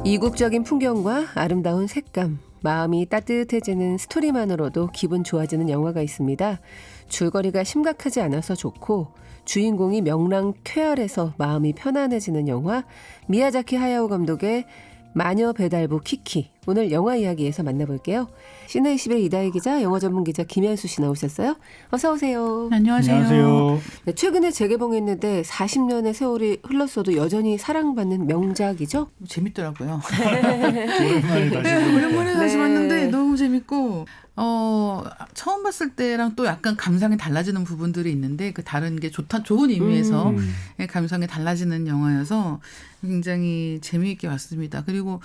이국적인 풍경과 아름다운 색감, 마음이 따뜻해지는 스토리만으로도 기분 좋아지는 영화가 있습니다. 줄거리가 심각하지 않아서 좋고 주인공이 명랑 쾌활해서 마음이 편안해지는 영화, 미야자키 하야오 감독의 마녀 배달부 키키. 오늘 영화 이야기에서 만나볼게요. 시내21의 이다희 기자, 영화 전문 기자 김현수 씨 나오셨어요. 어서 오세요. 안녕하세요. 안녕하세요. 네, 최근에 재개봉했는데 40년의 세월이 흘렀어도 여전히 사랑받는 명작이죠? 재밌더라고요. 오랜만에 다시 보니까. 오랜만에 다시 네. 봤는데 너무 재밌고 처음 봤을 때랑 또 약간 감상이 달라지는 부분들이 있는데 그 다른 게 좋은 의미에서 감상이 달라지는 영화여서 굉장히 재미있게 봤습니다. 그리고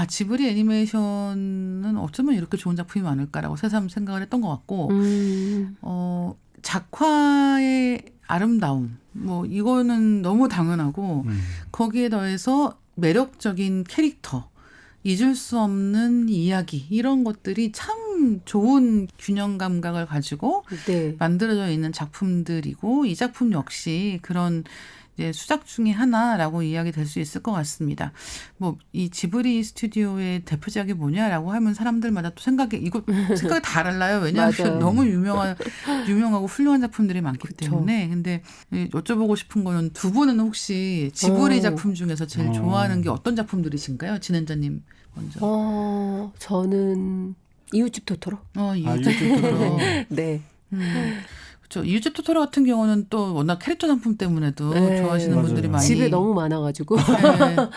지브리 애니메이션은 어쩌면 이렇게 좋은 작품이 많을까라고 새삼 생각을 했던 것 같고 작화의 아름다움 이거는 너무 당연하고 거기에 더해서 매력적인 캐릭터, 잊을 수 없는 이야기, 이런 것들이 참 좋은 균형 감각을 가지고 네. 만들어져 있는 작품들이고, 이 작품 역시 그런 이제 수작 중에 하나라고 이야기 될 수 있을 것 같습니다. 이 지브리 스튜디오의 대표작이 뭐냐라고 하면 사람들마다 또 생각이 달라요. 왜냐하면 맞아요. 너무 유명하고 훌륭한 작품들이 많기 때문에. 근데 여쭤보고 싶은 거는 두 분은 혹시 지브리 작품 중에서 제일 좋아하는 게 어떤 작품들이신가요? 진행자님 먼저. 저는 이웃집 토토로. 이웃집 토토로. 네. 그렇죠. 이웃집 토토로 같은 경우는 또 워낙 캐릭터 상품 때문에도 네. 좋아하시는 맞아요. 분들이 많이. 집에 너무 많아가지고 네.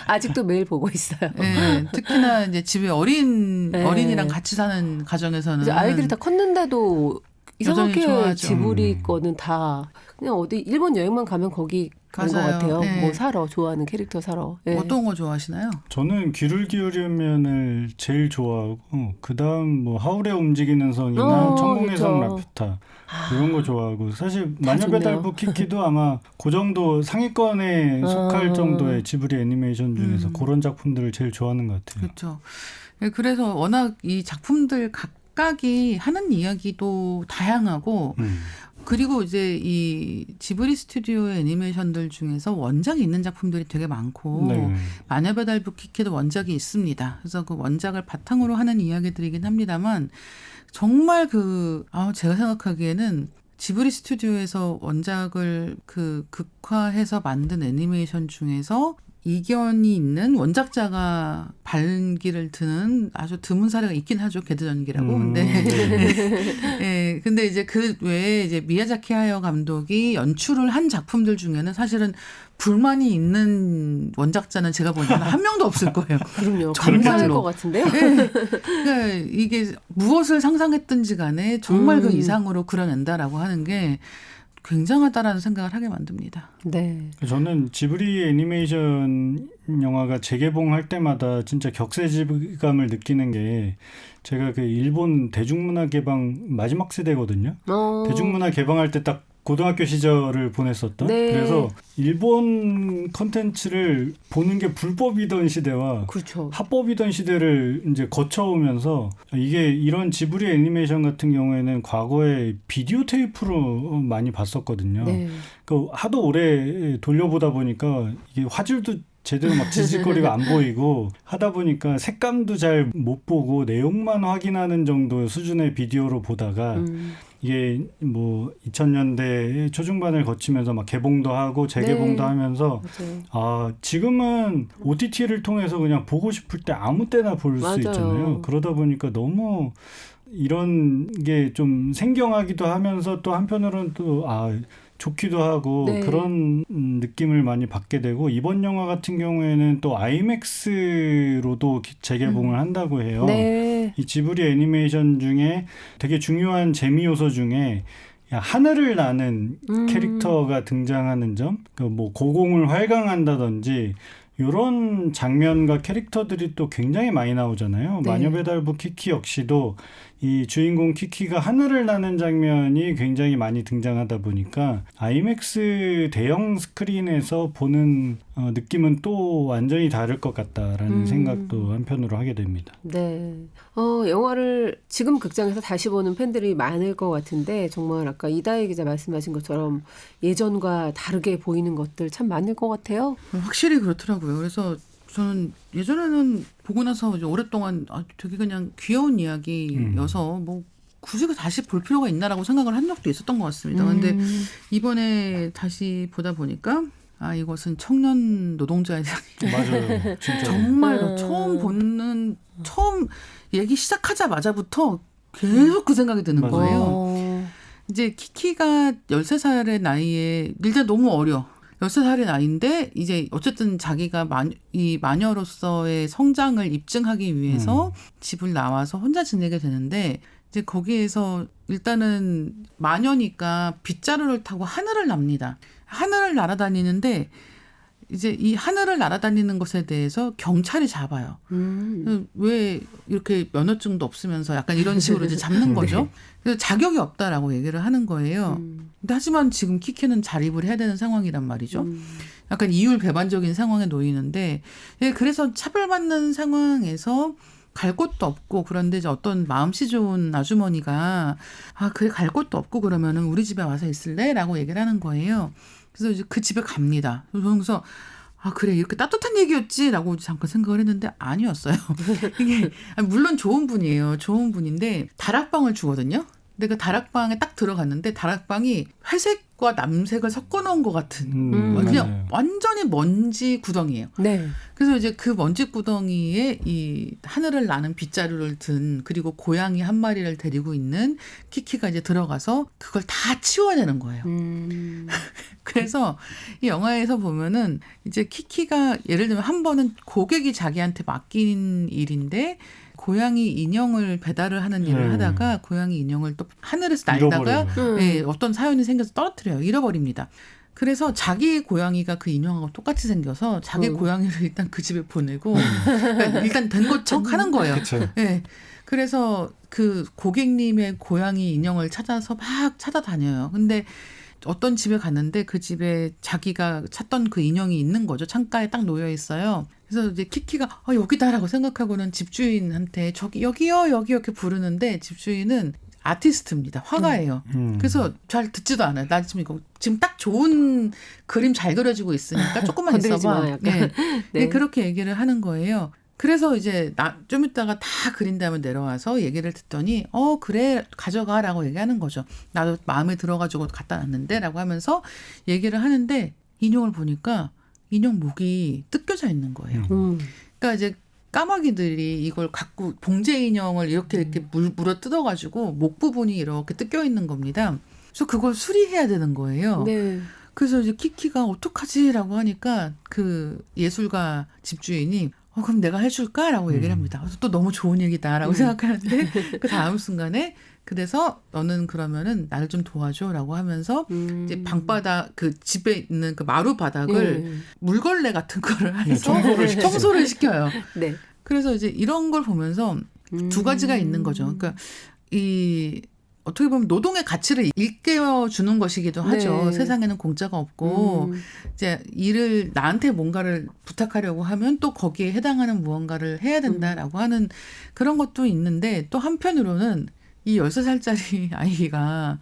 아직도 매일 보고 있어요. 네. 특히나 이제 집에 어린이랑 같이 사는 가정에서는 이제 아이들이 다 컸는데도 여전히 이상하게 좋아하죠. 지브리 거는 다 그냥 어디 일본 여행만 가면 거기 간 것 맞아요. 같아요. 네. 좋아하는 캐릭터 사러. 네. 어떤 거 좋아하시나요? 저는 귀를 기울이면을 제일 좋아하고 그다음 하울의 움직이는 성이나 천공의 그렇죠. 성 라퓨타 이런 거 좋아하고 사실 마녀 좋네요. 배달부 키키도 아마 그 정도 상위권에 속할 정도의 지브리 애니메이션 중에서 그런 작품들을 제일 좋아하는 것 같아요. 그렇죠. 그래서 워낙 이 작품들 각각이 하는 이야기도 다양하고 그리고 이제 이 지브리 스튜디오의 애니메이션들 중에서 원작이 있는 작품들이 되게 많고 네. 마녀 배달부 키키도 원작이 있습니다. 그래서 그 원작을 바탕으로 하는 이야기들이긴 합니다만 정말 제가 생각하기에는 지브리 스튜디오에서 원작을 극화해서 만든 애니메이션 중에서 이견이 있는 원작자가 발기를 드는 아주 드문 사례가 있긴 하죠. 개드전기라고. 근데 이제 그 외에 이제 미야자키 하야오 감독이 연출을 한 작품들 중에는 사실은 불만이 있는 원작자는 제가 보기에는 한 명도 없을 거예요. 그럼요. 정말로. 감사할 것 같은데요. 그러니까 이게 무엇을 상상했든지 간에 정말 그 이상으로 그려낸다라고 하는 게 굉장하다라는 생각을 하게 만듭니다. 네. 저는 지브리 애니메이션 영화가 재개봉할 때마다 진짜 격세지감을 느끼는 게 제가 그 일본 대중문화 개방 마지막 세대거든요. 대중문화 개방할 때 딱 고등학교 시절을 보냈었던. 네. 그래서 일본 컨텐츠를 보는 게 불법이던 시대와 그렇죠. 합법이던 시대를 이제 거쳐오면서 이게 이런 지브리 애니메이션 같은 경우에는 과거에 비디오 테이프로 많이 봤었거든요. 네. 하도 오래 돌려보다 보니까 이게 화질도 제대로 막 지질거리가 안 보이고 하다 보니까 색감도 잘 못 보고 내용만 확인하는 정도 수준의 비디오로 보다가 이게 2000년대 초중반을 거치면서 막 개봉도 하고 재개봉도 네. 하면서 지금은 OTT를 통해서 그냥 보고 싶을 때 아무 때나 볼 수 있잖아요. 그러다 보니까 너무 이런 게 좀 생경하기도 하면서 또 한편으로는 또 좋기도 하고 네. 그런 느낌을 많이 받게 되고 이번 영화 같은 경우에는 또 아이맥스로도 재개봉을 한다고 해요. 네. 이 지브리 애니메이션 중에 되게 중요한 재미 요소 중에 하늘을 나는 캐릭터가 등장하는 점, 고공을 활강한다든지 이런 장면과 캐릭터들이 또 굉장히 많이 나오잖아요. 네. 마녀 배달부 키키 역시도 이 주인공 키키가 하늘을 나는 장면이 굉장히 많이 등장하다 보니까 아이맥스 대형 스크린에서 보는 느낌은 또 완전히 다를 것 같다라는 생각도 한편으로 하게 됩니다. 네. 영화를 지금 극장에서 다시 보는 팬들이 많을 것 같은데 정말 아까 이다혜 기자 말씀하신 것처럼 예전과 다르게 보이는 것들 참 많을 것 같아요. 확실히 그렇더라고요. 그래서 저는 예전에는 보고 나서 이제 오랫동안 되게 그냥 귀여운 이야기여서 뭐 굳이 다시 볼 필요가 있나라고 생각을 한 적도 있었던 것 같습니다. 그런데 이번에 다시 보다 보니까 이것은 청년 노동자에 대한 맞아요. 진짜. 정말로 처음 얘기 시작하자마자부터 계속 그 생각이 드는 맞아요. 거예요. 이제 키키가 13살의 나이에 일단 너무 어려. 13살의 나이인데 이제 어쨌든 자기가 이 마녀로서의 성장을 입증하기 위해서 집을 나와서 혼자 지내게 되는데 이제 거기에서 일단은 마녀니까 빗자루를 타고 하늘을 납니다. 하늘을 날아다니는데 이제 이 하늘을 날아다니는 것에 대해서 경찰이 잡아요. 왜 이렇게 면허증도 없으면서 약간 이런 식으로 이제 잡는 거죠. 그래서 자격이 없다라고 얘기를 하는 거예요. 근데 하지만 지금 키키는 자립을 해야 되는 상황이란 말이죠. 약간 이율배반적인 상황에 놓이는데 그래서 차별받는 상황에서 갈 곳도 없고 그런데 이제 어떤 마음씨 좋은 아주머니가 그래 갈 곳도 없고 그러면은 우리 집에 와서 있을래? 라고 얘기를 하는 거예요. 그래서 이제 그 집에 갑니다. 그래서 그래 이렇게 따뜻한 얘기였지라고 잠깐 생각을 했는데 아니었어요. 이게 물론 좋은 분이에요. 좋은 분인데 다락방을 주거든요. 근데 그 다락방에 딱 들어갔는데 다락방이 회색과 남색을 섞어놓은 것 같은 그냥 맞아요. 완전히 먼지 구덩이에요. 네. 그래서 이제 그 먼지 구덩이에 이 하늘을 나는 빗자루를 든 그리고 고양이 한 마리를 데리고 있는 키키가 이제 들어가서 그걸 다 치워내는 거예요. 그래서 이 영화에서 보면은 이제 키키가 예를 들면 한 번은 고객이 자기한테 맡긴 일인데 고양이 인형을 배달을 하는 일을 하다가 고양이 인형을 또 하늘에서 날다가 어떤 사연이 생겨서 떨어뜨려요. 잃어버립니다. 그래서 자기 고양이가 그 인형하고 똑같이 생겨서 자기 고양이를 일단 그 집에 보내고 그러니까 일단 된 것 척 하는 거예요. 네. 그래서 그 고객님의 고양이 인형을 찾아서 막 찾아다녀요. 근데 어떤 집에 갔는데 그 집에 자기가 찾던 그 인형이 있는 거죠. 창가에 딱 놓여 있어요. 그래서 이제 키키가 여기다라고 생각하고는 집주인한테 여기요 이렇게 부르는데 집주인은 아티스트입니다. 화가예요. 그래서 잘 듣지도 않아요. 나 지금 딱 좋은 그림 잘 그려지고 있으니까 조금만 있어봐. 네. 그렇게 얘기를 하는 거예요. 그래서 이제 좀 있다가 다 그린 다음에 내려와서 얘기를 듣더니 그래 가져가라고 얘기하는 거죠. 나도 마음에 들어가지고 갖다 놨는데 라고 하면서 얘기를 하는데 인형을 보니까 인형 목이 뜯겨져 있는 거예요. 그러니까 이제 까마귀들이 이걸 갖고 봉제 인형을 이렇게 물어 뜯어가지고 목 부분이 이렇게 뜯겨 있는 겁니다. 그래서 그걸 수리해야 되는 거예요. 네. 그래서 이제 키키가 어떡하지라고 하니까 그 예술가 집주인이 그럼 내가 해줄까라고 얘기를 합니다. 그래서 또 너무 좋은 얘기다라고 생각하는데 그 다음 순간에 그래서 너는 그러면은 나를 좀 도와줘라고 하면서 이제 방바닥 그 집에 있는 그 마루 바닥을 물걸레 같은 거를 해서 청소를 시켜요. 네. 그래서 이제 이런 걸 보면서 두 가지가 있는 거죠. 그러니까 어떻게 보면 노동의 가치를 일깨워 주는 것이기도 하죠. 네. 세상에는 공짜가 없고 이제 일을 나한테 뭔가를 부탁하려고 하면 또 거기에 해당하는 무언가를 해야 된다라고 하는 그런 것도 있는데 또 한편으로는 이 13살짜리 아이가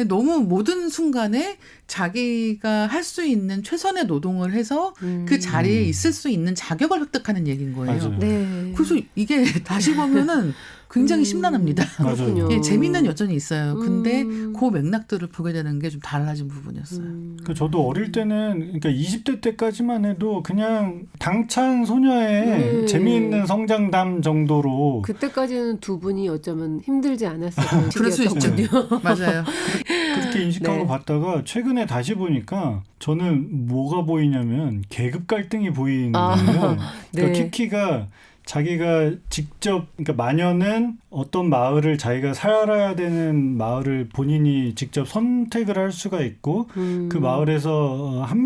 너무 모든 순간에 자기가 할 수 있는 최선의 노동을 해서 그 자리에 있을 수 있는 자격을 획득하는 얘기인 거예요. 맞아요. 네. 그래서 이게 다시 보면은 굉장히 심란합니다. 맞아요. 예, 재미는 여전히 있어요. 근데 그 맥락들을 보게 되는 게 좀 달라진 부분이었어요. 저도 어릴 때는 그러니까 20대 때까지만 해도 그냥 당찬 소녀의 재미있는 성장담 정도로 그때까지는 두 분이 어쩌면 힘들지 않았을 그럴 수 있죠. 시기였거든요. 맞아요. 그렇게 인식하고 네. 봤다가 최근에 다시 보니까 저는 뭐가 보이냐면 계급 갈등이 보이는 거예요. 그러니까 네. 키키가 자기가 직접 그러니까 마녀는 어떤 마을을 자기가 살아야 되는 마을을 본인이 직접 선택을 할 수가 있고 그 마을에서 한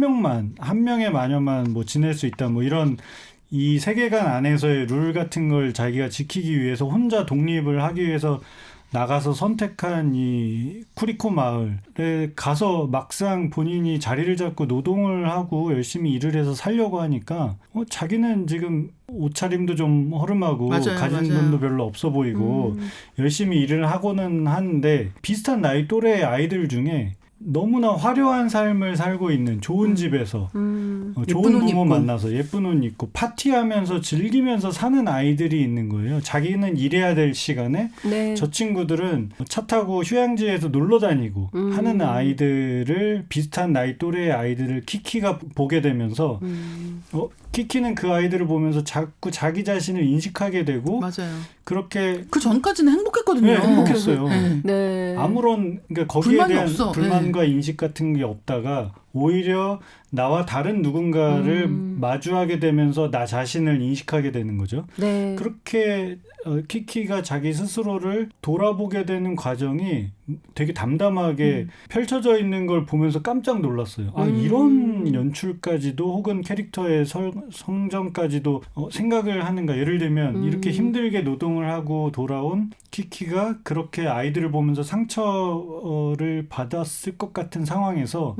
명의 마녀만 뭐 지낼 수 있다 뭐 이런 이 세계관 안에서의 룰 같은 걸 자기가 지키기 위해서 혼자 독립을 하기 위해서 나가서 선택한 이 쿠리코 마을에 가서 막상 본인이 자리를 잡고 노동을 하고 열심히 일을 해서 살려고 하니까 자기는 지금 옷차림도 좀 허름하고 가진 돈도 별로 없어 보이고 열심히 일을 하고는 하는데 비슷한 나이 또래 아이들 중에 너무나 화려한 삶을 살고 있는 좋은 집에서 좋은 옷 부모 입고. 만나서 예쁜 옷 입고 파티하면서 즐기면서 사는 아이들이 있는 거예요. 자기는 일해야 될 시간에 네. 저 친구들은 차 타고 휴양지에서 놀러 다니고 하는 아이들을 비슷한 나이 또래의 아이들을 키키가 보게 되면서 키키는 그 아이들을 보면서 자꾸 자기 자신을 인식하게 되고 맞아요. 그렇게 그 전까지는 행복했거든요. 네, 행복했어요. 네. 네. 아무런 그러니까 거기에 불만이 대한 없어. 불만과 인식 같은 게 없다가 오히려 나와 다른 누군가를 마주하게 되면서 나 자신을 인식하게 되는 거죠. 네. 그렇게 키키가 자기 스스로를 돌아보게 되는 과정이 되게 담담하게 펼쳐져 있는 걸 보면서 깜짝 놀랐어요. 아, 이런 연출까지도 혹은 캐릭터의 성정까지도 생각을 하는가. 예를 들면 이렇게 힘들게 노동을 하고 돌아온 키키가 그렇게 아이들을 보면서 상처를 받았을 것 같은 상황에서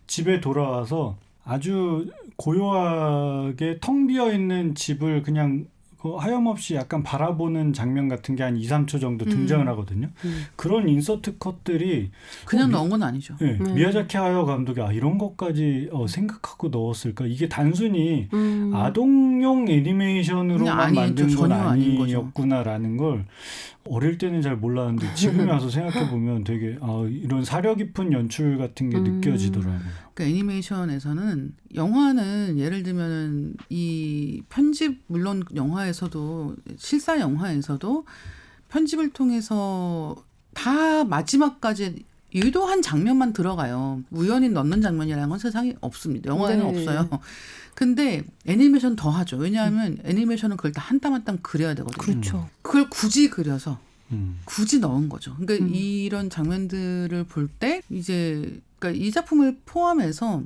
집에 돌아와서 아주 고요하게 텅 비어 있는 집을 그냥 하염없이 약간 바라보는 장면 같은 게 한 2, 3초 정도 등장을 하거든요. 그런 인서트 컷들이 그냥 넣은 건 아니죠. 네, 미야자키 하야오 감독이 이런 것까지 생각하고 넣었을까? 이게 단순히 아동용 애니메이션으로만 만든 건 아니었구나라는 걸 어릴 때는 잘 몰랐는데 지금에 와서 생각해보면 되게 이런 사려 깊은 연출 같은 게 느껴지더라고요. 그러니까 애니메이션에서는 영화는 예를 들면은 이 편집 물론 영화에서도 실사 영화에서도 편집을 통해서 다 마지막까지 유도한 장면만 들어가요. 우연히 넣는 장면이라는 건 세상에 없습니다. 영화에는 네. 없어요. 근데 애니메이션 더 하죠. 왜냐하면 애니메이션은 그걸 다 한 땀 한 땀 그려야 되거든요. 그렇죠. 그걸 굳이 그려서 굳이 넣은 거죠. 그러니까 이런 장면들을 볼 때 이제 그러니까 이 작품을 포함해서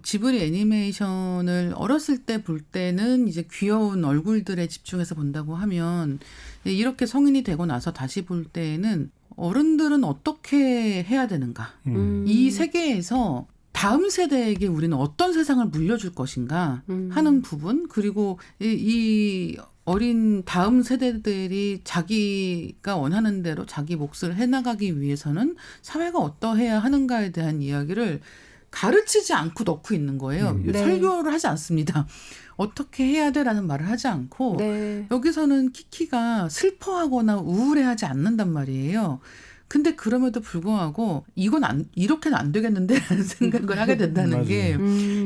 지브리 애니메이션을 어렸을 때 볼 때는 이제 귀여운 얼굴들에 집중해서 본다고 하면 이렇게 성인이 되고 나서 다시 볼 때에는 어른들은 어떻게 해야 되는가? 이 세계에서 다음 세대에게 우리는 어떤 세상을 물려줄 것인가 하는 부분 그리고 이 어린 다음 세대들이 자기가 원하는 대로 자기 몫을 해나가기 위해서는 사회가 어떠해야 하는가에 대한 이야기를 가르치지 않고 넣고 있는 거예요. 네. 설교를 하지 않습니다. 어떻게 해야 돼라는 말을 하지 않고 네. 여기서는 키키가 슬퍼하거나 우울해하지 않는단 말이에요. 근데 그럼에도 불구하고 이렇게는 안 되겠는데라는 생각을 하게 된다는 게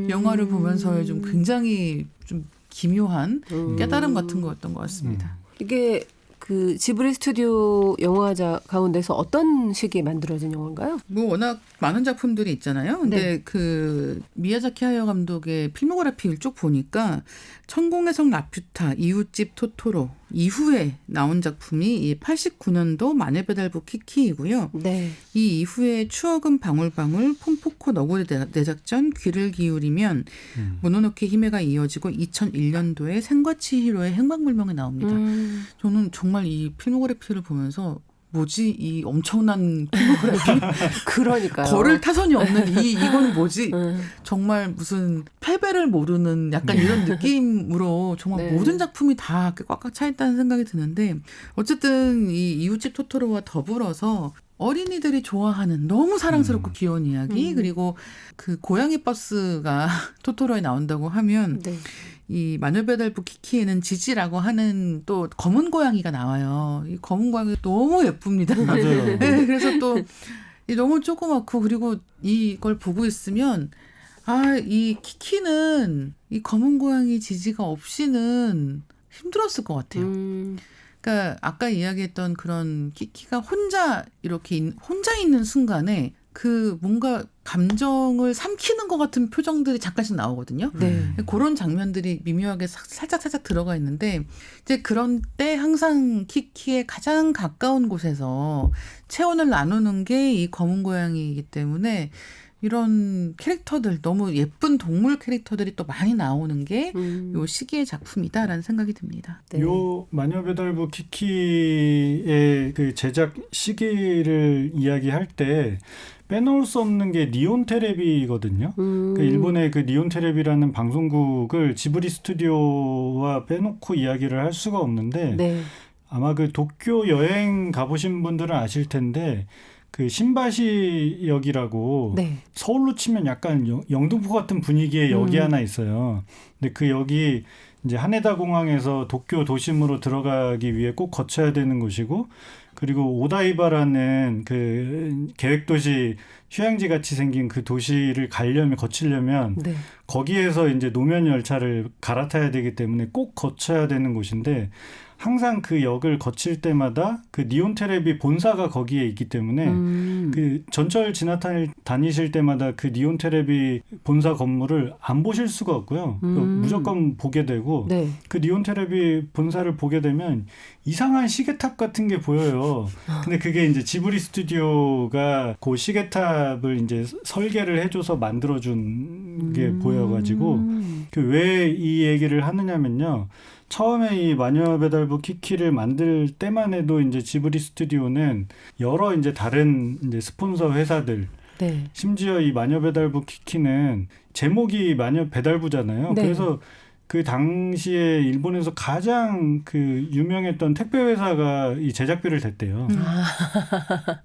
영화를 보면서의 좀 굉장히 좀 기묘한 깨달음 같은 거였던 것 같습니다. 이게 그 지브리 스튜디오 영화자 가운데서 어떤 시기에 만들어진 영화인가요? 뭐 워낙 많은 작품들이 있잖아요. 근데 네. 그 미야자키 하야오 감독의 필모그래피를 쭉 보니까 천공의 성 라퓨타, 이웃집 토토로 이후에 나온 작품이 이 89년도 마녀배달부 키키이고요. 네. 이 이후에 추억은 방울방울, 폼포코 너구리 대작전, 귀를 기울이면 모노노케 히메가 이어지고 2001년도에 생과치 히로의 행방불명에 나옵니다. 저는 정말 이 필모그래피를 보면서 뭐지 이 엄청난 필모그래피 그러니까요. 걸을 타선이 없는 이건 뭐지 정말 무슨 패배를 모르는 약간 이런 느낌으로 정말 네. 모든 작품이 다 꽉꽉 차 있다는 생각이 드는데 어쨌든 이 이웃집 토토로와 더불어서 어린이들이 좋아하는 너무 사랑스럽고 귀여운 이야기 그리고 그 고양이 버스가 토토로에 나온다고 하면 네. 이 마녀배달부 키키에는 지지라고 하는 또 검은 고양이가 나와요. 이 검은 고양이 너무 예쁩니다. 맞아요. 네, 그래서 또 너무 조그맣고 그리고 이걸 보고 있으면 이 키키는 이 검은 고양이 지지가 없이는 힘들었을 것 같아요. 그러니까 아까 이야기했던 그런 키키가 혼자 이렇게 혼자 있는 순간에 그 뭔가 감정을 삼키는 것 같은 표정들이 잠깐씩 나오거든요. 네. 그런 장면들이 미묘하게 살짝 들어가 있는데 이제 그런 때 항상 키키의 가장 가까운 곳에서 체온을 나누는 게 이 검은 고양이이기 때문에 이런 캐릭터들 너무 예쁜 동물 캐릭터들이 또 많이 나오는 게 요 시기의 작품이다라는 생각이 듭니다. 네. 요 마녀배달부 키키의 그 제작 시기를 이야기할 때 빼놓을 수 없는 게 니온 테레비거든요. 그러니까 일본의 그 니온 테레비라는 방송국을 지브리 스튜디오와 빼놓고 이야기를 할 수가 없는데 네. 아마 그 도쿄 여행 가보신 분들은 아실 텐데 그 신바시 역이라고 네. 서울로 치면 약간 영등포 같은 분위기의 역이 하나 있어요. 근데 그 역이 이제 하네다 공항에서 도쿄 도심으로 들어가기 위해 꼭 거쳐야 되는 곳이고, 그리고 오다이바라는 그 계획도시 휴양지 같이 생긴 그 도시를 거치려면 네. 거기에서 이제 노면 열차를 갈아타야 되기 때문에 꼭 거쳐야 되는 곳인데, 항상 그 역을 거칠 때마다 그 니온 테레비 본사가 거기에 있기 때문에 그 전철 다니실 때마다 그 니온 테레비 본사 건물을 안 보실 수가 없고요. 무조건 보게 되고, 네. 그 니온 테레비 본사를 보게 되면 이상한 시계탑 같은 게 보여요. 근데 그게 이제 지브리 스튜디오가 그 시계탑을 이제 설계를 해줘서 만들어준 게 보여가지고, 그 왜 이 얘기를 하느냐면요. 처음에 이 마녀 배달부 키키를 만들 때만 해도 이제 지브리 스튜디오는 여러 이제 다른 이제 스폰서 회사들, 네. 심지어 이 마녀 배달부 키키는 제목이 마녀 배달부잖아요. 네. 그래서 그 당시에 일본에서 가장 그 유명했던 택배 회사가 이 제작비를 댔대요.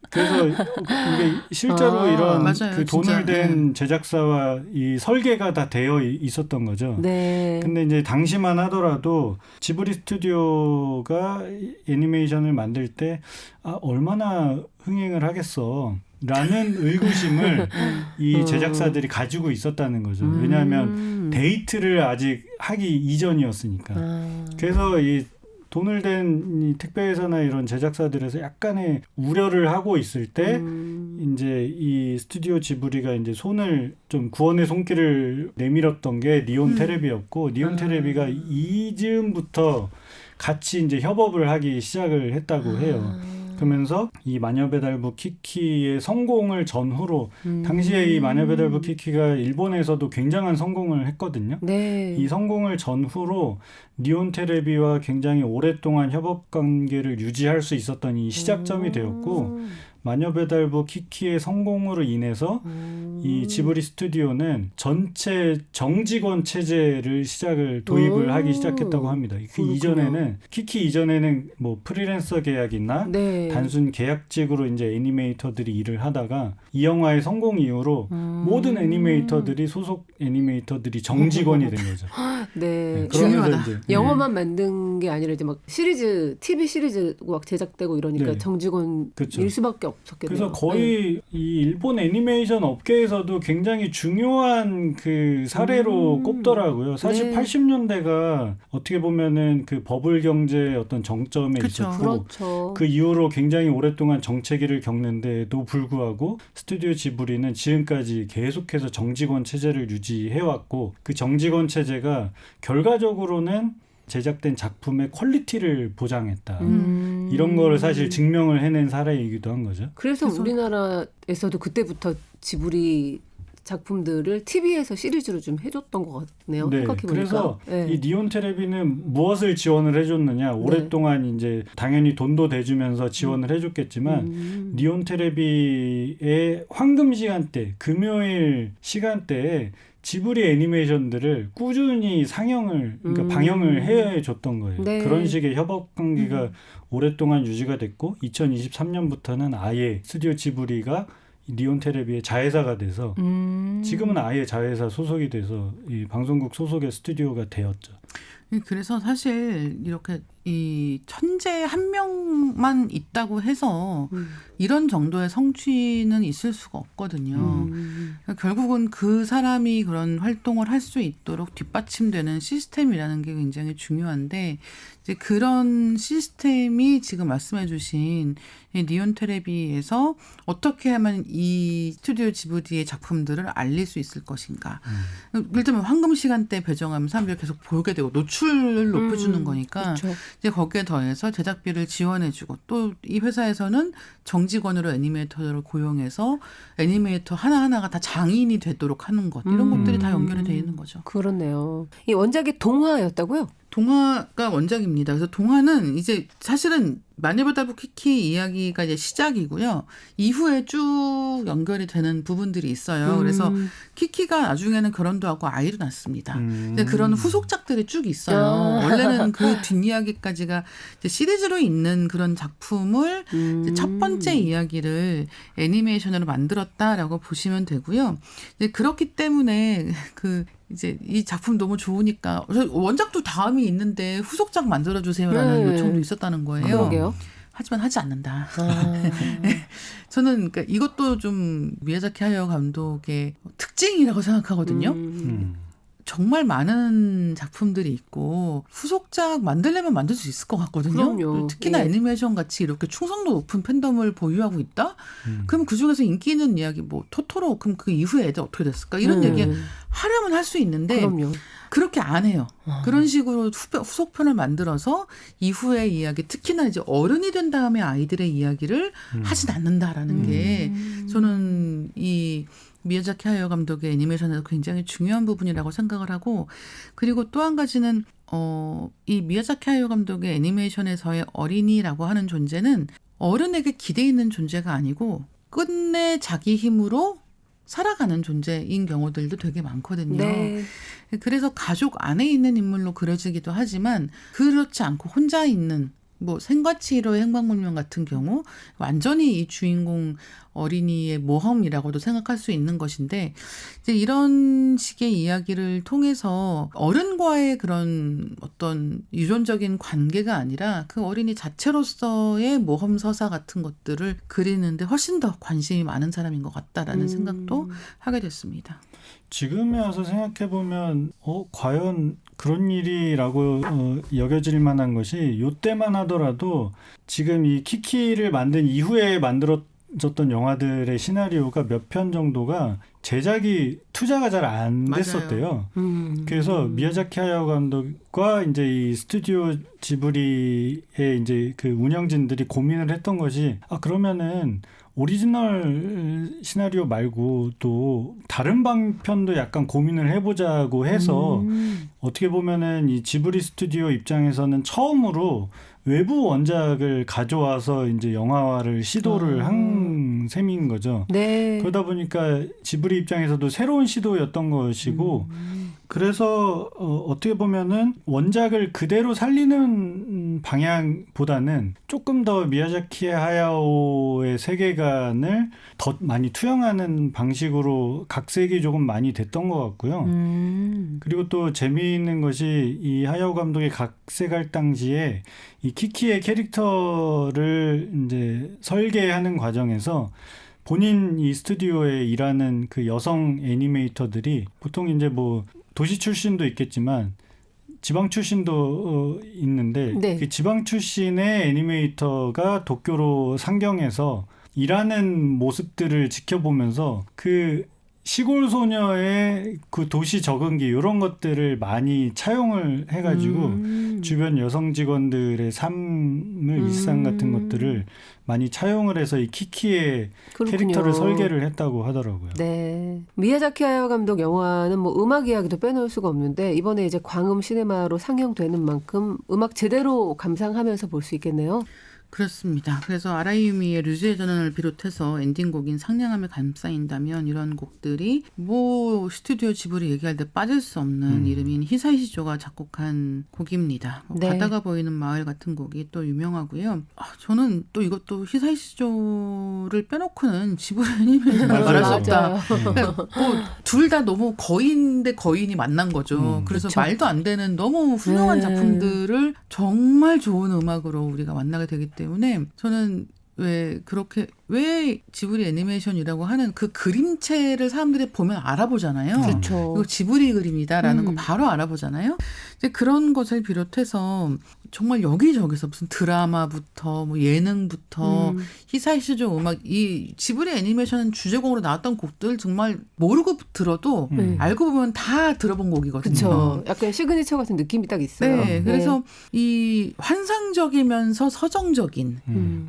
그래서 이게 실제로 이런 맞아요, 그 진짜. 돈을 댄 제작사와 이 설계가 다 되어 있었던 거죠. 네. 근데 이제 당시만 하더라도 지브리 스튜디오가 애니메이션을 만들 때 얼마나 흥행을 하겠어 라는 의구심을 이 제작사들이 가지고 있었다는 거죠. 왜냐하면 데이트를 아직 하기 이전이었으니까. 그래서 이 돈을 댄 이 택배회사나 이런 제작사들에서 약간의 우려를 하고 있을 때 이제 이 스튜디오 지브리가 이제 손을 좀 구원의 손길을 내밀었던 게 니온 테레비였고, 니온 테레비가 이즈음부터 같이 이제 협업을 하기 시작을 했다고 해요. 그러면서 이 마녀배달부 키키의 성공을 전후로, 당시에 이 마녀배달부 키키가 일본에서도 굉장한 성공을 했거든요. 네. 이 성공을 전후로 니온 테레비와 굉장히 오랫동안 협업 관계를 유지할 수 있었던 이 시작점이 되었고, 마녀배달부 키키의 성공으로 인해서 이 지브리 스튜디오는 전체 정직원 체제를 도입을 하기 시작했다고 합니다. 그 이전에는, 키키 이전에는 뭐 프리랜서 계약이나 네. 단순 계약직으로 이제 애니메이터들이 일을 하다가 이 영화의 성공 이후로 모든 애니메이터들이, 소속 애니메이터들이 정직원이 된 거죠. 네. 네, 그러면서 중요하다. 이제 영화만 만든 게 아니라 이제 막 TV 시리즈 막 제작되고 이러니까 네. 정직원일 그렇죠. 수밖에 없었겠네요. 그래서 거의 이 일본 애니메이션 업계에서도 굉장히 중요한 그 사례로 꼽더라고요. 사실 네. 80년대가 어떻게 보면은 그 버블 경제의 어떤 정점에 그쵸. 있었고, 그렇죠. 그 이후로 굉장히 오랫동안 정체기를 겪는데도 불구하고 스튜디오 지브리는 지금까지 계속해서 정직원 체제를 유지해왔고, 그 정직원 체제가 결과적으로는 제작된 작품의 퀄리티를 보장했다. 이런 거를 사실 증명을 해낸 사례이기도 한 거죠. 그래서 우리나라에서도 그때부터 지브리 작품들을 TV에서 시리즈로 좀 해줬던 것 같네요. 네, 생각해보니까. 그래서 네. 이 니온 테레비는 무엇을 지원을 해줬느냐? 오랫동안 이제 당연히 돈도 대주면서 지원을 해줬겠지만, 니온 테레비의 황금 시간대, 금요일 시간대에 지브리 애니메이션들을 꾸준히 그러니까 방영을 해줬던 거예요. 네. 그런 식의 협업 관계가 오랫동안 유지가 됐고, 2023년부터는 아예 스튜디오 지브리가 니온 테레비의 자회사가 돼서 지금은 아예 자회사 소속이 돼서 이 방송국 소속의 스튜디오가 되었죠. 그래서 사실 이렇게 이 천재 한 명만 있다고 해서 이런 정도의 성취는 있을 수가 없거든요. 그러니까 결국은 그 사람이 그런 활동을 할 수 있도록 뒷받침되는 시스템이라는 게 굉장히 중요한데, 이제 그런 시스템이 지금 말씀해 주신 니온 테레비에서 어떻게 하면 이 스튜디오 지브리의 작품들을 알릴 수 있을 것인가. 예를 들면 황금 시간대 배정하면 사람들이 계속 보게 되고 노출을 높여주는 거니까, 그렇죠. 이제 거기에 더해서 제작비를 지원해주고, 또 이 회사에서는 정직원으로 애니메이터를 고용해서 애니메이터 하나하나가 다 장인이 되도록 하는 것, 이런 것들이 다 연결이 돼 있는 거죠. 그렇네요. 이 원작이 동화였다고요? 동화가 원작입니다. 그래서 동화는 이제 사실은 마녀보다부 키키 이야기가 이제 시작이고요. 이후에 쭉 연결이 되는 부분들이 있어요. 그래서 키키가 나중에는 결혼도 하고 아이도 낳습니다. 근데 그런 후속작들이 쭉 있어요. 원래는 그 뒷이야기까지가 이제 시리즈로 있는 그런 작품을 이제 첫 번째 이야기를 애니메이션으로 만들었다라고 보시면 되고요. 이제 그렇기 때문에 이제 이 작품 너무 좋으니까 원작도 다음이 있는데 후속작 만들어주세요라는 요청도 있었다는 거예요. 그러게요. 하지만 하지 않는다. 저는 그러니까 이것도 좀 미야자키 하야오 감독의 특징이라고 생각하거든요. 정말 많은 작품들이 있고 후속작 만들려면 만들 수 있을 것 같거든요. 그럼요. 특히나 애니메이션 같이 이렇게 충성도 높은 팬덤을 보유하고 있다? 그럼 그중에서 인기 있는 이야기 뭐 토토로 그럼 그 이후에 애들 어떻게 됐을까? 이런 얘기 하려면 할 수 있는데 그럼요. 그렇게 안 해요. 그런 식으로 후속편을 만들어서 이후의 이야기, 특히나 이제 어른이 된 다음에 아이들의 이야기를 하진 않는다라는 게 저는 이 미야자키 하야오 감독의 애니메이션에서 굉장히 중요한 부분이라고 생각을 하고, 그리고 또 한 가지는 이 미야자키 하야오 감독의 애니메이션에서의 어린이라고 하는 존재는 어른에게 기대 있는 존재가 아니고 끝내 자기 힘으로 살아가는 존재인 경우들도 되게 많거든요. 네. 그래서 가족 안에 있는 인물로 그려지기도 하지만 그렇지 않고 혼자 있는 뭐 생과치히로의 행방불명 같은 경우 완전히 이 주인공 어린이의 모험이라고도 생각할 수 있는 것인데, 이제 이런 식의 이야기를 통해서 어른과의 그런 어떤 유전적인 관계가 아니라 그 어린이 자체로서의 모험 서사 같은 것들을 그리는데 훨씬 더 관심이 많은 사람인 것 같다라는 생각도 하게 됐습니다. 지금에 와서 생각해보면 과연 그런 일이라고 여겨질 만한 것이 요때만 하더라도 지금 이 키키를 만든 이후에 만들어졌던 영화들의 시나리오가 몇 편 정도가 제작이 투자가 잘 안 됐었대요. 그래서 미야자키 하야오 감독과 이제 이 스튜디오 지브리의 이제 그 운영진들이 고민을 했던 것이 그러면은 오리지널 시나리오 말고 또 다른 방편도 약간 고민을 해보자고 해서 어떻게 보면은 이 지브리 스튜디오 입장에서는 처음으로 외부 원작을 가져와서 이제 영화화를 시도를 한 셈인 거죠. 네. 그러다 보니까 지브리 입장에서도 새로운 시도였던 것이고, 그래서 어떻게 보면은 원작을 그대로 살리는 방향보다는 조금 더 미야자키 하야오의 세계관을 더 많이 투영하는 방식으로 각색이 조금 많이 됐던 것 같고요. 그리고 또 재미있는 것이 이 하야오 감독이 각색할 당시에 이 키키의 캐릭터를 이제 설계하는 과정에서 본인 이 스튜디오에 일하는 그 여성 애니메이터들이 보통 이제 뭐 도시 출신도 있겠지만 지방 출신도 있는데, 네. 그 지방 출신의 애니메이터가 도쿄로 상경해서 일하는 모습들을 지켜보면서 그 시골 소녀의 그 도시 적응기 이런 것들을 많이 차용을 해가지고 주변 여성 직원들의 삶을 일상 같은 것들을 많이 차용을 해서 이 키키의 그렇군요. 캐릭터를 설계를 했다고 하더라고요. 네. 미야자키 하야오 감독 영화는 뭐 음악 이야기도 빼놓을 수가 없는데 이번에 이제 광음 시네마로 상영되는 만큼 음악 제대로 감상하면서 볼 수 있겠네요. 그렇습니다. 그래서 아라이유미의 류즈의 전환을 비롯해서 엔딩곡인 상냥함에 감싸인다면 이런 곡들이 뭐 스튜디오 지브리 얘기할 때 빠질 수 없는 이름인 히사이 시조가 작곡한 곡입니다. 네. 바다가 보이는 마을 같은 곡이 또 유명하고요. 저는 또 이것도 히사이 시조를 빼놓고는 지브리 애니메이션을 말할 수 없다. 그러니까 둘 다 너무 거인인데 거인이 만난 거죠. 그래서 그쵸. 말도 안 되는 너무 훌륭한 네. 작품들을 정말 좋은 음악으로 우리가 만나게 되기 때문에 저는 왜 지브리 애니메이션이라고 하는 그 그림체를 사람들이 보면 알아보잖아요. 그렇죠. 이거 지브리 그림이다라는 거 바로 알아보잖아요. 이제 그런 것을 비롯해서 정말 여기저기서 무슨 드라마부터 뭐 예능부터 히사이 시조 음악, 이 지브리 애니메이션 주제곡으로 나왔던 곡들 정말 모르고 들어도 알고 보면 다 들어본 곡이거든요. 그렇죠. 약간 시그니처 같은 느낌이 딱 있어요. 네, 그래서 이 환상적이면서 서정적인,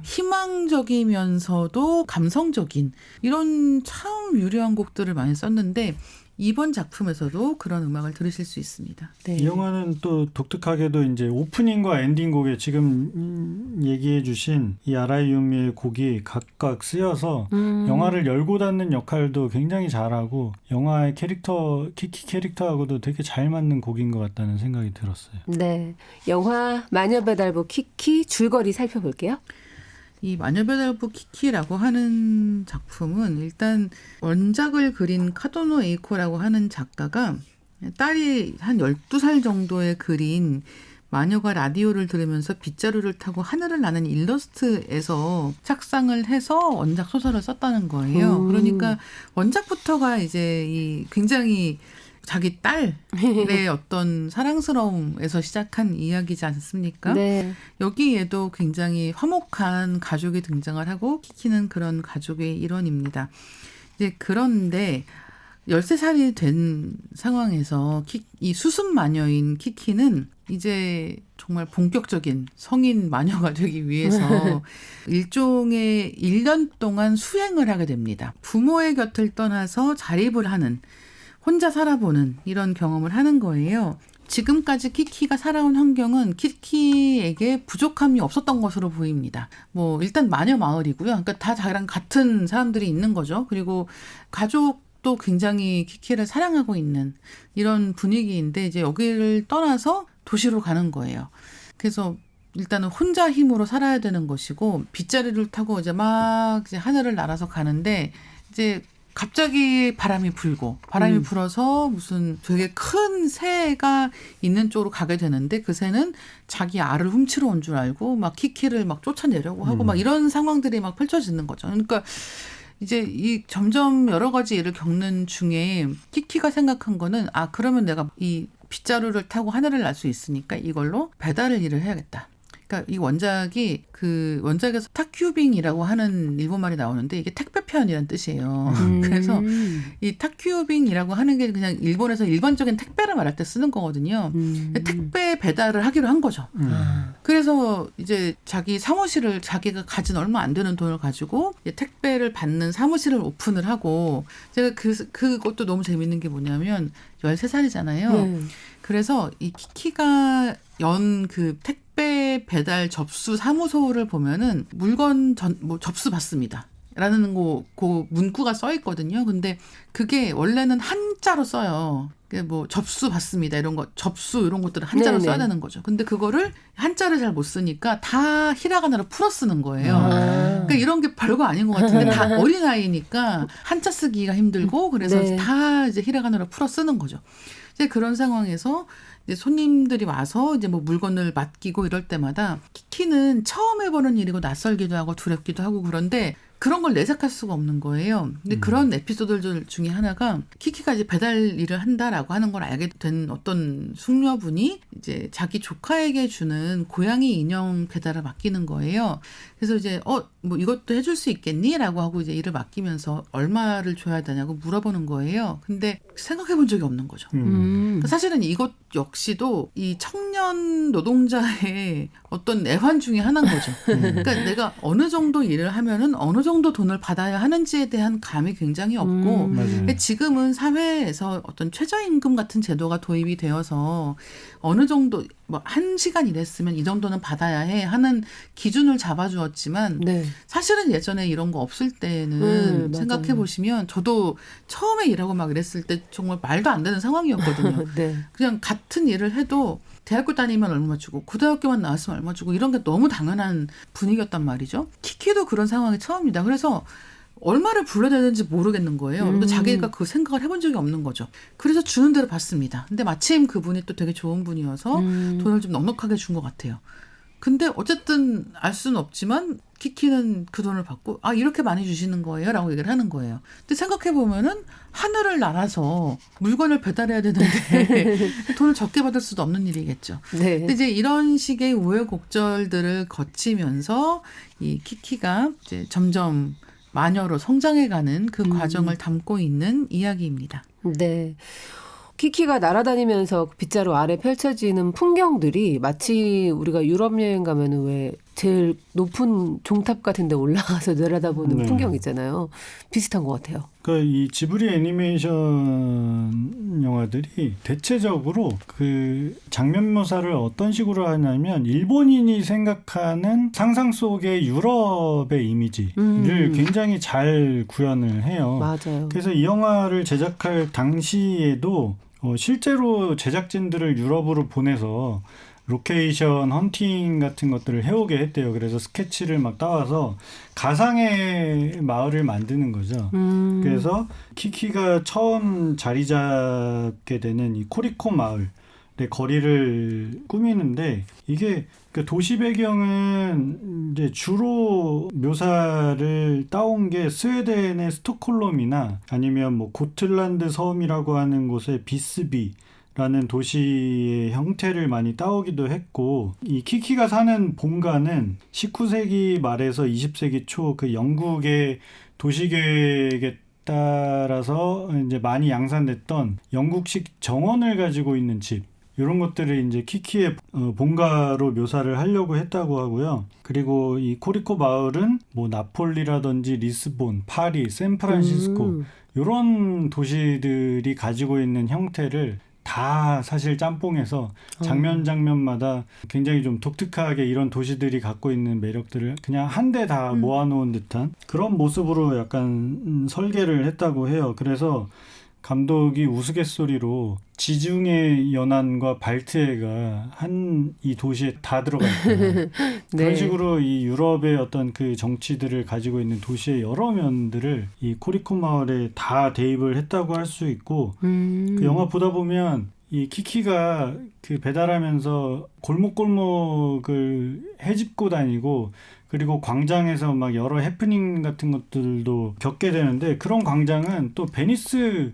희망적이면서도 감성적인 이런 참 유려한 곡들을 많이 썼는데 이번 작품에서도 그런 음악을 들으실 수 있습니다. 네. 이 영화는 또 독특하게도 이제 오프닝과 엔딩곡에 지금 얘기해 주신 이 아라이 유미의 곡이 각각 쓰여서 영화를 열고 닫는 역할도 굉장히 잘하고 영화의 캐릭터, 키키 캐릭터하고도 되게 잘 맞는 곡인 것 같다는 생각이 들었어요. 네. 영화 마녀배달부 키키 줄거리 살펴볼게요. 이 마녀배달부 키키라고 하는 작품은 일단 원작을 그린 카도노 에이코라고 하는 작가가 딸이 한 12살 정도에 그린 마녀가 라디오를 들으면서 빗자루를 타고 하늘을 나는 일러스트에서 착상을 해서 원작 소설을 썼다는 거예요. 그러니까 원작부터가 이제 이 굉장히 자기 딸의 어떤 사랑스러움에서 시작한 이야기지 않습니까? 네. 여기에도 굉장히 화목한 가족이 등장을 하고 키키는 그런 가족의 일원입니다. 이제 그런데 13살이 된 상황에서 이 수습 마녀인 키키는 이제 정말 본격적인 성인 마녀가 되기 위해서 일종의 1년 동안 수행을 하게 됩니다. 부모의 곁을 떠나서 자립을 하는, 혼자 살아보는 이런 경험을 하는 거예요. 지금까지 키키가 살아온 환경은 키키에게 부족함이 없었던 것으로 보입니다. 뭐 일단 마녀 마을이고요. 그러니까 다 자기랑 같은 사람들이 있는 거죠. 그리고 가족도 굉장히 키키를 사랑하고 있는 이런 분위기인데 이제 여기를 떠나서 도시로 가는 거예요. 그래서 일단은 혼자 힘으로 살아야 되는 것이고 빗자루를 타고 이제 막 이제 하늘을 날아서 가는데 이제 갑자기 바람이 불어서 무슨 되게 큰 새가 있는 쪽으로 가게 되는데 그 새는 자기 알을 훔치러 온 줄 알고 막 키키를 막 쫓아내려고 하고 막 이런 상황들이 막 펼쳐지는 거죠. 그러니까 이제 이 점점 여러 가지 일을 겪는 중에 키키가 생각한 거는 그러면 내가 이 빗자루를 타고 하늘을 날 수 있으니까 이걸로 배달을 일을 해야겠다. 그러니까 이 원작에서 타큐빙이라고 하는 일본말이 나오는데 이게 택배편이라는 뜻이에요. 그래서 이 타큐빙이라고 하는 게 그냥 일본에서 일반적인 택배를 말할 때 쓰는 거거든요. 택배 배달을 하기로 한 거죠. 그래서 이제 자기가 가진 얼마 안 되는 돈을 가지고 택배를 받는 사무실을 오픈을 하고 제가 그것도 너무 재밌는 게 뭐냐면 13살이잖아요. 그래서 이 키키가 연 그 택배 배달 접수 사무소를 보면은 물건 접수 받습니다. 라는 그 문구가 써 있거든요. 근데 그게 원래는 한자로 써요. 뭐 접수 받습니다. 이런 거, 접수 이런 것들을 한자로 써야 되는 거죠. 근데 그거를 한자를 잘 못 쓰니까 다 히라가나로 풀어 쓰는 거예요. 그러니까 이런 게 별거 아닌 것 같은데 다 어린아이니까 한자 쓰기가 힘들고 그래서 다 이제 히라가나로 풀어 쓰는 거죠. 이제 그런 상황에서 이제 손님들이 와서 이제 뭐 물건을 맡기고 이럴 때마다 키키는 처음 해보는 일이고 낯설기도 하고 두렵기도 하고 그런데 그런 걸 내색할 수가 없는 거예요. 근데 그런 에피소드들 중에 하나가 키키가 이제 배달 일을 한다라고 하는 걸 알게 된 어떤 숙녀분이 이제 자기 조카에게 주는 고양이 인형 배달을 맡기는 거예요. 그래서 이제 뭐 이것도 해줄 수 있겠니? 라고 하고 이제 일을 맡기면서 얼마를 줘야 되냐고 물어보는 거예요. 근데 생각해 본 적이 없는 거죠. 그러니까 사실은 이것 역시도 이 청년 노동자의 어떤 내환 중에 하나인 거죠. 그러니까 내가 어느 정도 일을 하면은 어느 정도 돈을 받아야 하는지에 대한 감이 굉장히 없고 지금은 사회에서 어떤 최저임금 같은 제도가 도입이 되어서 어느 정도 뭐 1시간 일했으면 이 정도는 받아야 해 하는 기준을 잡아주었지만 사실은 예전에 이런 거 없을 때는 생각해 보시면 저도 처음에 일하고 막 이랬을 때 정말 말도 안 되는 상황이었거든요. 그냥 같은 일을 해도 대학교 다니면 얼마 주고 고등학교만 나왔으면 얼마 주고 이런 게 너무 당연한 분위기였단 말이죠. 키키도 그런 상황이 처음이다. 그래서 얼마를 불러야 되는지 모르겠는 거예요. 근데 자기가 그 생각을 해본 적이 없는 거죠. 그래서 주는 대로 받습니다. 근데 마침 그분이 또 되게 좋은 분이어서 돈을 좀 넉넉하게 준 것 같아요. 근데 어쨌든 알 수는 없지만 키키는 그 돈을 받고 이렇게 많이 주시는 거예요 라고 얘기를 하는 거예요. 근데 생각해보면은 하늘을 날아서 물건을 배달해야 되는데 돈을 적게 받을 수도 없는 일이겠죠. 근데 이제 이런 식의 우여곡절들을 거치면서 이 키키가 이제 점점 마녀로 성장해가는 그 과정을 담고 있는 이야기입니다. 네. 키키가 날아다니면서 빗자루 아래 펼쳐지는 풍경들이 마치 우리가 유럽 여행 가면은 왜 제일 높은 종탑 같은 데 올라가서 내려다보는 풍경 있잖아요. 비슷한 것 같아요. 그러니까 이 지브리 애니메이션 영화들이 대체적으로 그 장면 묘사를 어떤 식으로 하냐면 일본인이 생각하는 상상 속의 유럽의 이미지를 굉장히 잘 구현을 해요. 맞아요. 그래서 이 영화를 제작할 당시에도 실제로 제작진들을 유럽으로 보내서 로케이션 헌팅 같은 것들을 해오게 했대요. 그래서 스케치를 막 따와서 가상의 마을을 만드는 거죠. 그래서 키키가 처음 자리 잡게 되는 이 코리코 마을의 거리를 꾸미는데 이게 그 도시 배경은 이제 주로 묘사를 따온 게 스웨덴의 스톡홀름이나 아니면 뭐 고틀란드 섬이라고 하는 곳의 비스비 라는 도시의 형태를 많이 따오기도 했고 이 키키가 사는 본가는 19세기 말에서 20세기 초 그 영국의 도시계획에 따라서 이제 많이 양산됐던 영국식 정원을 가지고 있는 집 이런 것들을 이제 키키의 본가로 묘사를 하려고 했다고 하고요. 그리고 이 코리코 마을은 뭐 나폴리라든지 리스본, 파리, 샌프란시스코 이런 도시들이 가지고 있는 형태를 다 사실 짬뽕해서 장면마다 굉장히 좀 독특하게 이런 도시들이 갖고 있는 매력들을 그냥 한데 다 모아놓은 듯한 그런 모습으로 약간 설계를 했다고 해요. 그래서 감독이 우스갯소리로 지중해 연안과 발트해가 한 이 도시에 다 들어가 있다. 네. 그런 식으로 이 유럽의 어떤 그 정치들을 가지고 있는 도시의 여러 면들을 이 코리코 마을에 다 대입을 했다고 할 수 있고 그 영화 보다 보면 이 키키가 그 배달하면서 골목골목을 헤집고 다니고 그리고 광장에서 막 여러 해프닝 같은 것들도 겪게 되는데 그런 광장은 또 베니스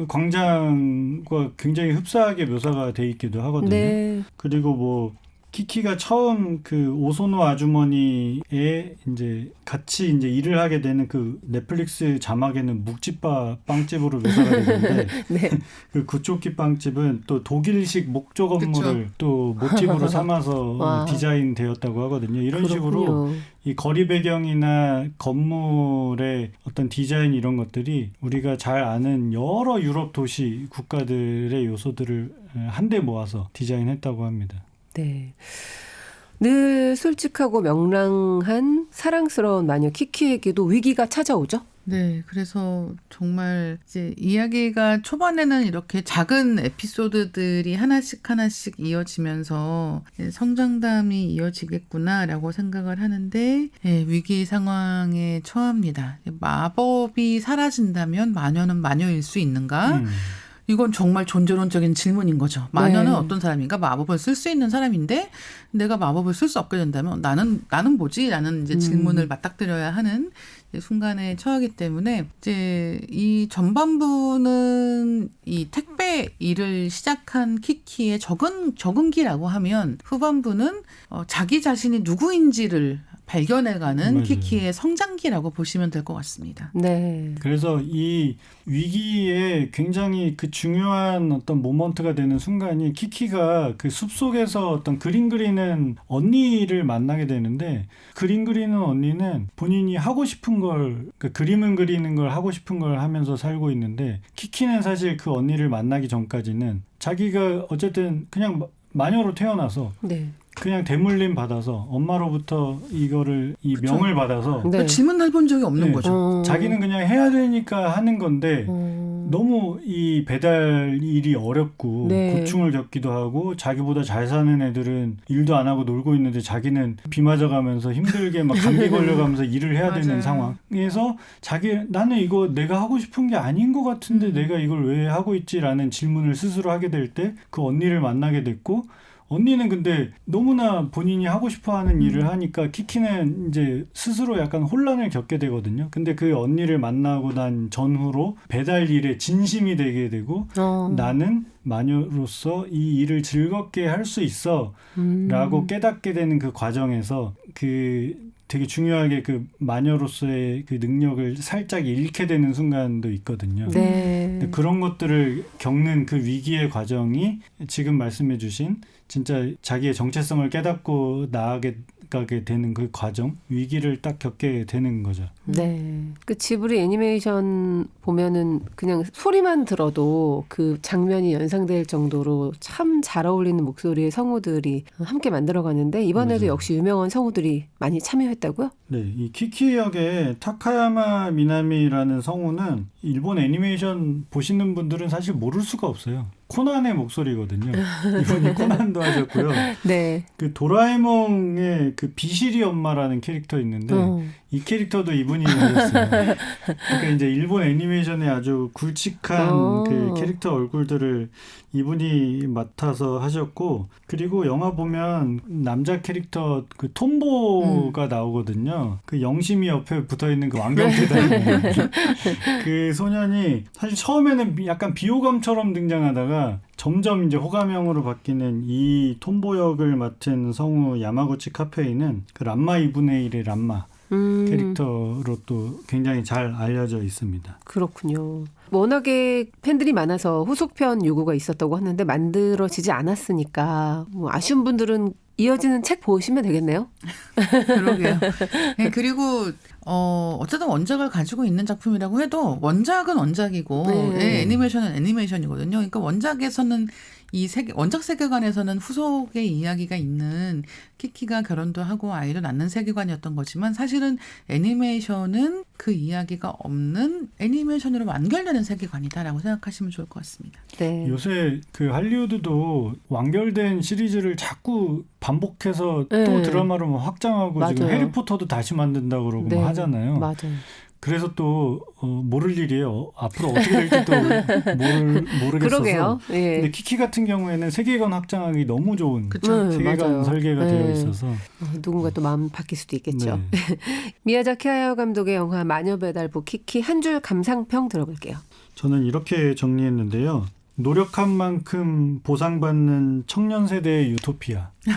광장과 굉장히 흡사하게 묘사가 돼 있기도 하거든요. 네. 그리고 뭐 키키가 처음 그 오소노 아주머니에 이제 같이 이제 일을 하게 되는 그 넷플릭스 자막에는 묵집바 빵집으로 묘사가 되는데 네. 그 구초키 빵집은 또 독일식 목조 건물을 그쵸. 또 모티브로 삼아서 와. 디자인되었다고 하거든요. 이런 식으로 그렇군요. 이 거리 배경이나 건물의 어떤 디자인 이런 것들이 우리가 잘 아는 여러 유럽 도시 국가들의 요소들을 한데 모아서 디자인했다고 합니다. 네. 늘 솔직하고 명랑한 사랑스러운 마녀 키키에게도 위기가 찾아오죠. 네, 그래서 정말 이제 이야기가 초반에는 이렇게 작은 에피소드들이 하나씩 이어지면서 성장담이 이어지겠구나라고 생각을 하는데 위기 상황에 처합니다. 마법이 사라진다면 마녀는 마녀일 수 있는가? 이건 정말 존재론적인 질문인 거죠. 마녀는 네. 어떤 사람인가? 마법을 쓸 수 있는 사람인데 내가 마법을 쓸 수 없게 된다면 나는 뭐지? 라는 이제 질문을 맞닥뜨려야 하는 순간에 처하기 때문에 이제 이 전반부는 이 택배 일을 시작한 키키의 적응기라고 하면 후반부는 자기 자신이 누구인지를 발견해가는 맞아요. 키키의 성장기라고 보시면 될 것 같습니다. 네. 그래서 이 위기에 굉장히 그 중요한 어떤 모먼트가 되는 순간이 키키가 그 숲속에서 어떤 그림 그리는 언니를 만나게 되는데 그림 그리는 언니는 본인이 하고 싶은 걸 그러니까 그림을 그리는 걸 하고 싶은 걸 하면서 살고 있는데 키키는 사실 그 언니를 만나기 전까지는 자기가 어쨌든 그냥 마녀로 태어나서 네. 그냥 대물림 받아서 엄마로부터 이거를 이 그쵸. 명을 받아서 네. 질문해본 적이 없는 네. 거죠. 자기는 그냥 해야 되니까 하는 건데 너무 이 배달 일이 어렵고 네. 고충을 겪기도 하고 자기보다 잘 사는 애들은 일도 안 하고 놀고 있는데 자기는 비 맞아가면서 힘들게 막 감기 걸려가면서 일을 해야 되는 맞아요. 상황에서 나는 이거 내가 하고 싶은 게 아닌 것 같은데 내가 이걸 왜 하고 있지라는 질문을 스스로 하게 될 때 그 언니를 만나게 됐고 언니는 근데 너무나 본인이 하고 싶어하는 일을 하니까 키키는 이제 스스로 약간 혼란을 겪게 되거든요. 근데 그 언니를 만나고 난 전후로 배달 일에 진심이 되게 되고 나는 마녀로서 이 일을 즐겁게 할 수 있어 라고 깨닫게 되는 그 과정에서 그 되게 중요하게 그 마녀로서의 그 능력을 살짝 잃게 되는 순간도 있거든요. 네. 근데 그런 것들을 겪는 그 위기의 과정이 지금 말씀해주신 진짜 자기의 정체성을 깨닫고 나아가게 되는 그 과정, 위기를 딱 겪게 되는 거죠. 네. 그 지브리 애니메이션 보면은 그냥 소리만 들어도 그 장면이 연상될 정도로 참 잘 어울리는 목소리의 성우들이 함께 만들어가는데 이번에도 맞아요. 역시 유명한 성우들이 많이 참여했다고요? 네, 이 키키 역의 타카야마 미나미라는 성우는 일본 애니메이션 보시는 분들은 사실 모를 수가 없어요. 코난의 목소리거든요. 이분이 코난도 하셨고요. 네. 그 도라에몽의 그 비실이 엄마라는 캐릭터 있는데 이 캐릭터도 이분이 하셨어요. 그러니까 이제 일본 애니메이션의 아주 굵직한 그 캐릭터 얼굴들을 이분이 맡아서 하셨고, 그리고 영화 보면 남자 캐릭터 그 톰보가 나오거든요. 그 영심이 옆에 붙어 있는 그 왕경대다는 그 소년이 사실 처음에는 약간 비호감처럼 등장하다가 점점 이제 호감형으로 바뀌는 이 톰보 역을 맡은 성우 야마구치 카페이는 그 람마 2분의 1의 람마 캐릭터로 또 굉장히 잘 알려져 있습니다. 그렇군요. 워낙에 팬들이 많아서 후속편 요구가 있었다고 하는데 만들어지지 않았으니까 뭐 아쉬운 분들은 이어지는 책 보시면 되겠네요. 그러게요. 네, 그리고 어쨌든 원작을 가지고 있는 작품이라고 해도 원작은 원작이고 네, 애니메이션은 애니메이션이거든요. 그러니까 원작에서는 이 세계, 원작 세계관에서는 후속의 이야기가 있는 키키가 결혼도 하고 아이도 낳는 세계관이었던 거지만 사실은 애니메이션은 그 이야기가 없는 애니메이션으로 완결되는 세계관이다라고 생각하시면 좋을 것 같습니다. 네. 요새 그 할리우드도 완결된 시리즈를 자꾸 반복해서 네. 또 드라마로 뭐 확장하고 지금 맞아요. 해리포터도 다시 만든다고 그러고 네. 뭐 하잖아요. 맞아요. 그래서 또 모를 일이에요. 앞으로 어떻게 될지 또 모르겠어서. 그러게요. 예. 근데 키키 같은 경우에는 세계관 확장하기 너무 좋은 그쵸? 세계관 맞아요. 설계가 네. 되어 있어서. 누군가 또 마음 바뀔 수도 있겠죠. 네. 미야자키 하야오 감독의 영화 마녀배달부 키키 한 줄 감상평 들어볼게요. 저는 이렇게 정리했는데요. 노력한 만큼 보상받는 청년 세대의 유토피아. 네.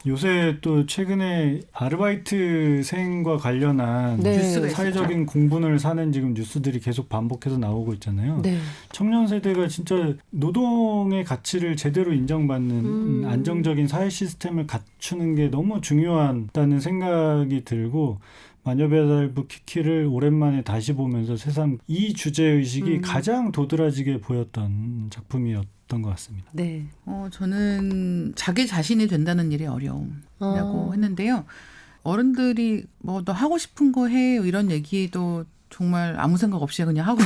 요새 또 최근에 아르바이트생과 관련한 네. 뉴스가 사회적인 공분을 사는 지금 뉴스들이 계속 반복해서 나오고 있잖아요. 네. 청년 세대가 진짜 노동의 가치를 제대로 인정받는 안정적인 사회 시스템을 갖추는 게 너무 중요하다는 생각이 들고, 마녀배달부 키키를 오랜만에 다시 보면서 새삼 이 주제의식이 가장 도드라지게 보였던 작품이었던 것 같습니다. 네. 저는 자기 자신이 된다는 일의 어려움이라고 했는데요. 어른들이 뭐 너 하고 싶은 거 해 이런 얘기도 정말 아무 생각 없이 그냥 하고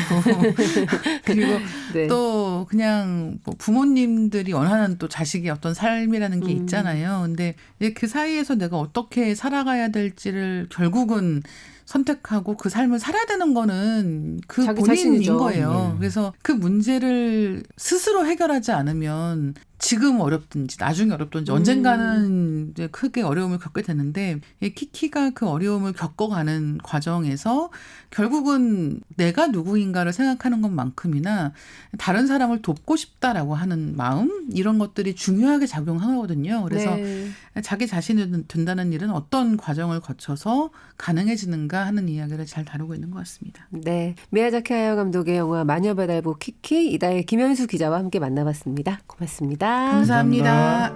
그리고 네. 또 그냥 뭐 부모님들이 원하는 또 자식의 어떤 삶이라는 게 있잖아요. 근데 그 사이에서 내가 어떻게 살아가야 될지를 결국은 선택하고 그 삶을 살아야 되는 거는 그 자기 본인인 자신이죠. 거예요. 네. 그래서 그 문제를 스스로 해결하지 않으면 지금 어렵든지 나중에 어렵든지 언젠가는 이제 크게 어려움을 겪게 되는데 이 키키가 그 어려움을 겪어가는 과정에서 결국은 내가 누구인가를 생각하는 것만큼이나 다른 사람을 돕고 싶다라고 하는 마음 이런 것들이 중요하게 작용하거든요. 그래서 네. 자기 자신이 된다는 일은 어떤 과정을 거쳐서 가능해지는가 하는 이야기를 잘 다루고 있는 것 같습니다. 네. 미야자키 하야오 감독의 영화 마녀배달부 키키 이다의 김현수 기자와 함께 만나봤습니다. 고맙습니다. 감사합니다.